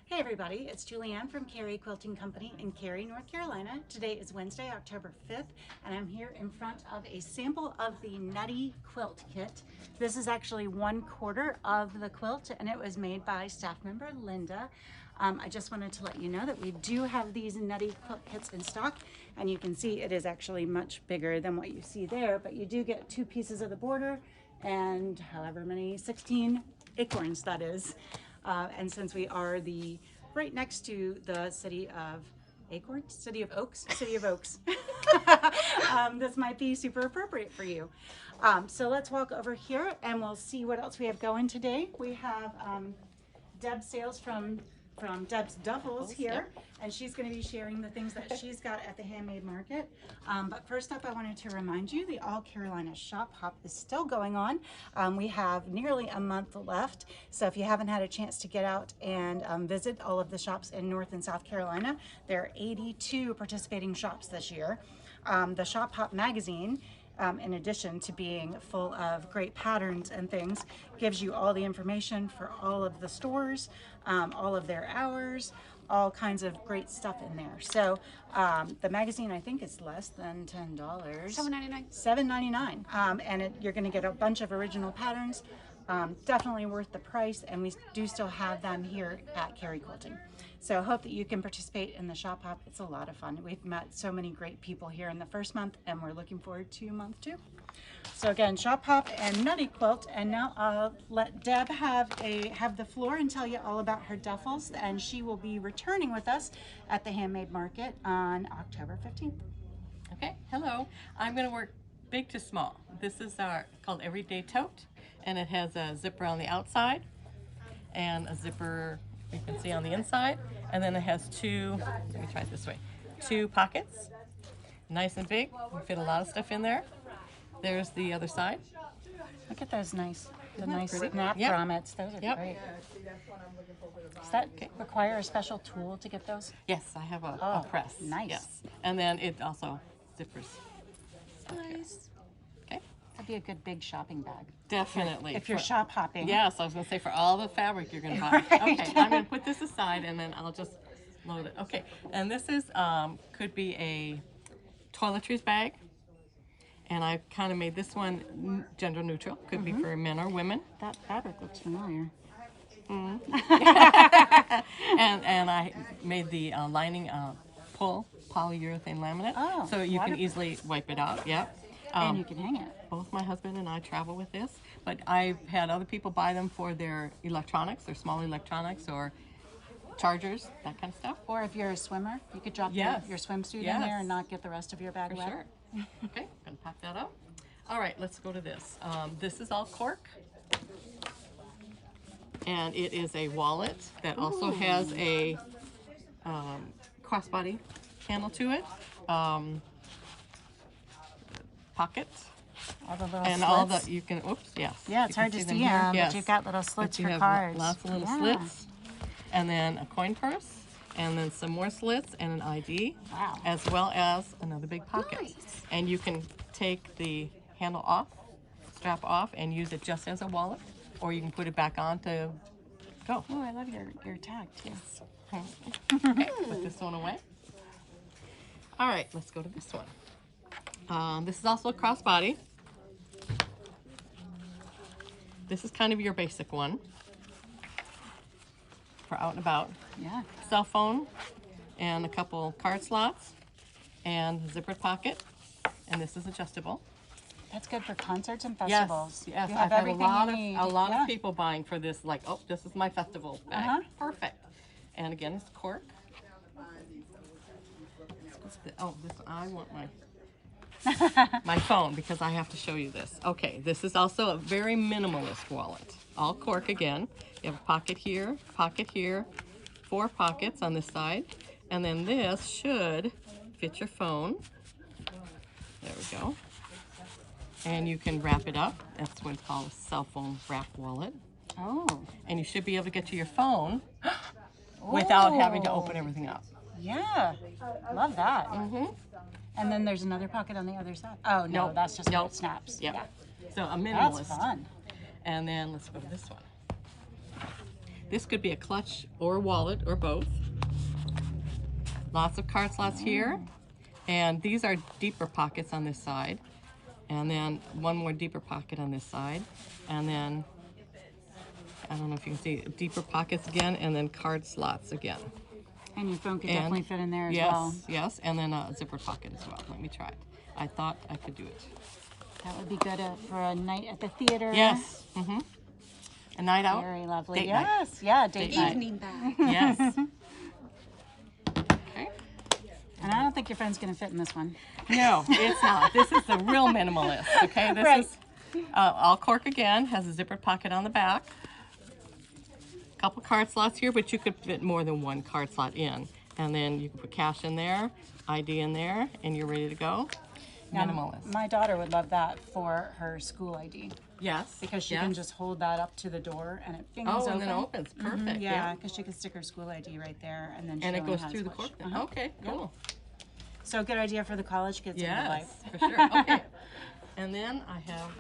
Hey everybody, it's Julianne from Cary Quilting Company in Cary, North Carolina. Today is Wednesday, October 5th, and I'm here in front of a sample of the Nutty quilt kit. This is actually 1/4 of the quilt, and it was made by staff member Linda. I just wanted to let you know that we do have these Nutty quilt kits in stock, and you can see it is actually much bigger than what you see there, but you do get 2 pieces of the border and however many, 16 acorns that is. And since we are right next to the city of City of Oaks, this might be super appropriate for you. So let's walk over here and we'll see what else we have going today. We have Deb Sales from Deb's Duffels here, and she's going to be sharing the things that she's got at the handmade market. But first up, I wanted to remind you the All Carolina Shop Hop is still going on. We have nearly a month left, so if you haven't had a chance to get out and visit all of the shops in North and South Carolina, there are 82 participating shops this year. The Shop Hop magazine, in addition to being full of great patterns and things, gives you all the information for all of the stores, all of their hours, all kinds of great stuff in there. So the magazine, I think, is less than $10. $7.99. $7.99. And you're going to get a bunch of original patterns. Definitely worth the price, and we do still have them here at Cary Quilting. So I hope that you can participate in the Shop Hop. It's a lot of fun. We've met so many great people here in the first month, and we're looking forward to month 2. So again, Shop Hop and Nutty Quilt, and now I'll let Deb have the floor and tell you all about her duffels, and she will be returning with us at the Handmade Market on October 15th. Okay, hello. I'm going to work big to small. This is our called Everyday Tote, and it has a zipper on the outside and a zipper you can see on the inside, and then it has 2, let me try it this way, 2 pockets, nice and big. You can fit a lot of stuff in there. There's the other side. Look at those nice pretty? snap Yep. grommets. Those are great. Does that require a special tool to get those? Yes, I have a press. Nice. Yes, and then it also zippers. Nice. Okay. That'd be a good big shopping bag. Definitely. If you're shop hopping. Yes, I was going to say for all the fabric you're going to buy. Right. Okay, I'm going to put this aside and then I'll just load it. Okay, and this is could be a toiletries bag, and I kind of made this one gender neutral. Could be for men or women. That fabric looks familiar. And I made the lining polyurethane laminate, Oh, so you can waterproof. easily wipe it out. Yep. And you can hang it. Both my husband and I travel with this, but I've had other people buy them for their electronics, their small electronics or chargers, that kind of stuff. Or if you're a swimmer, you could drop Yes. your swimsuit in Yes. there and not get the rest of your bag For wet. sure. Okay, gonna pop that up. All right, let's go to this. This is all cork, and it is a wallet that also has a crossbody handle to it. Pockets. All the little And slits. all the, you can, oops, yes. Yeah, it's You can hard to them see here. them, Yes. but you've got little slits But you for have cards. lots of little Yeah. slits. And then a coin purse, and then some more slits and an ID. Wow. As well as another big pocket. Nice. And you can take the handle off, strap off, and use it just as a wallet, or you can put it back on to go. Oh, I love your tag too. Okay, put this one away. All right, let's go to this one. This is also a crossbody. This is kind of your basic one for out and about. Yeah. Cell phone and a couple card slots and a zippered pocket. And this is adjustable. That's good for concerts and Yes, festivals. yes. You I've have had everything you need. a lot Yeah. of people buying for this, like, oh, this is my festival bag. Uh-huh. Perfect. And again, it's cork. I want my phone because I have to show you this. Okay, this is also a very minimalist wallet. All cork again. You have a pocket here, 4 pockets on this side, and then this should fit your phone. There we go. And you can wrap it up. That's what it's called, a cell phone wrap wallet. Oh. And you should be able to get to your phone without having to open everything up. Yeah. Love that. Mm-hmm. And then there's another pocket on the other side. Oh, no, Nope. that's just how Nope. it snaps. Yep. Yeah. So a That's minimalist. fun. And then let's go to this one. This could be a clutch or a wallet or both. Lots of card slots here. And these are deeper pockets on this side. And then one more deeper pocket on this side. And then, I don't know if you can see, deeper pockets again, and then card slots again. And your phone could And- definitely fit in there as Yes, well. yes, and then a zipper pocket as well. Let me try it. I thought I could do it. That would be good for a night at the theater. Yes. A night out. Very lovely. Date night. Yes. Yeah, date Date night. Evening bag. Yes. Okay. And I don't think your friend's going to fit in this one. No, it's not. This is the real minimalist. Okay, this Right. is all cork again. Has a zippered pocket on the back. Couple card slots here, but you could fit more than one card slot in. And then you can put cash in there, ID in there, and you're ready to go. Now, Minimalist. my daughter would love that for her school ID Yes. because she yes. can just hold that up to the door and it pings Oh, open. and then opens. Perfect. Yeah, because she can stick her school ID right there and then she And it only goes has through the what cork. she- uh-huh. Okay, cool. So a good idea for the college kids in your Yes, life. for sure. Okay. And then I have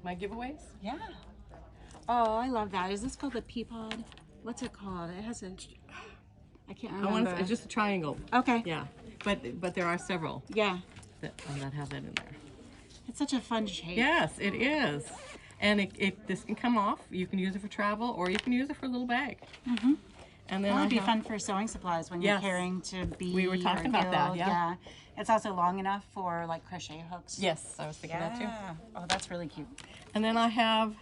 my giveaways. Yeah. Oh, I love that. Is this called the pea pod? What's it called? It has a. I can't I remember. want it's just a triangle. Okay. Yeah, but there are several Yeah. that have that in there. It's such a fun shape. Yes, it is. And this can come off. You can use it for travel, or you can use it for a little bag. And then That would be have- fun for sewing supplies when Yes. you're carrying to be. We were talking about that, yeah. It's also long enough for like crochet hooks. Yes, I was thinking that too. Yeah. Oh, that's really cute. And then I have,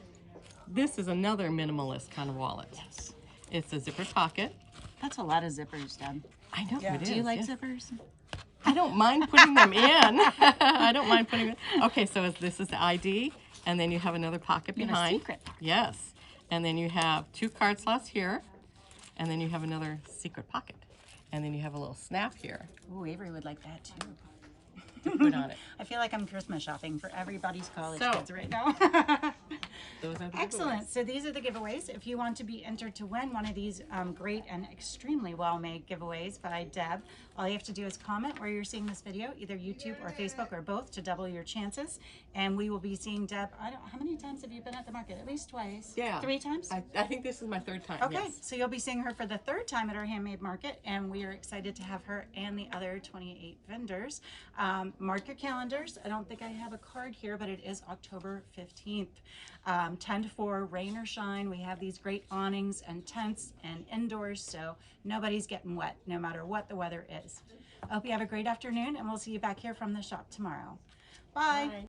this is another minimalist kind of wallet. Yes. It's a zipper pocket. That's a lot of zippers, Deb. I know it is. Do you like yes. zippers? I don't mind putting them in. I don't mind putting them in. Okay, so this is the ID, and then you have another pocket You have a behind. secret pocket. Yes. And then you have 2 card slots here, and then you have another secret pocket. And then you have a little snap here Ooh, Avery would like that too. to put on it. I feel like I'm Christmas shopping for everybody's college So- kids right now. Those are the Excellent. giveaways. So these are the giveaways. If you want to be entered to win one of these great and extremely well-made giveaways by Deb, all you have to do is comment where you're seeing this video, either YouTube or Facebook or both, to double your chances. And we will be seeing Deb. How many times have you been at the market? At least twice. Yeah. 3 times. I think this is my 3rd time. Okay, Yes. so you'll be seeing her for the 3rd time at our handmade market, and we are excited to have her and the other 28 vendors. Mark your calendars. I don't think I have a card here, but it is October 15th. 10 to 4, rain or shine. We have these great awnings and tents and indoors, so nobody's getting wet, no matter what the weather is. I hope you have a great afternoon, and we'll see you back here from the shop tomorrow. Bye. Bye.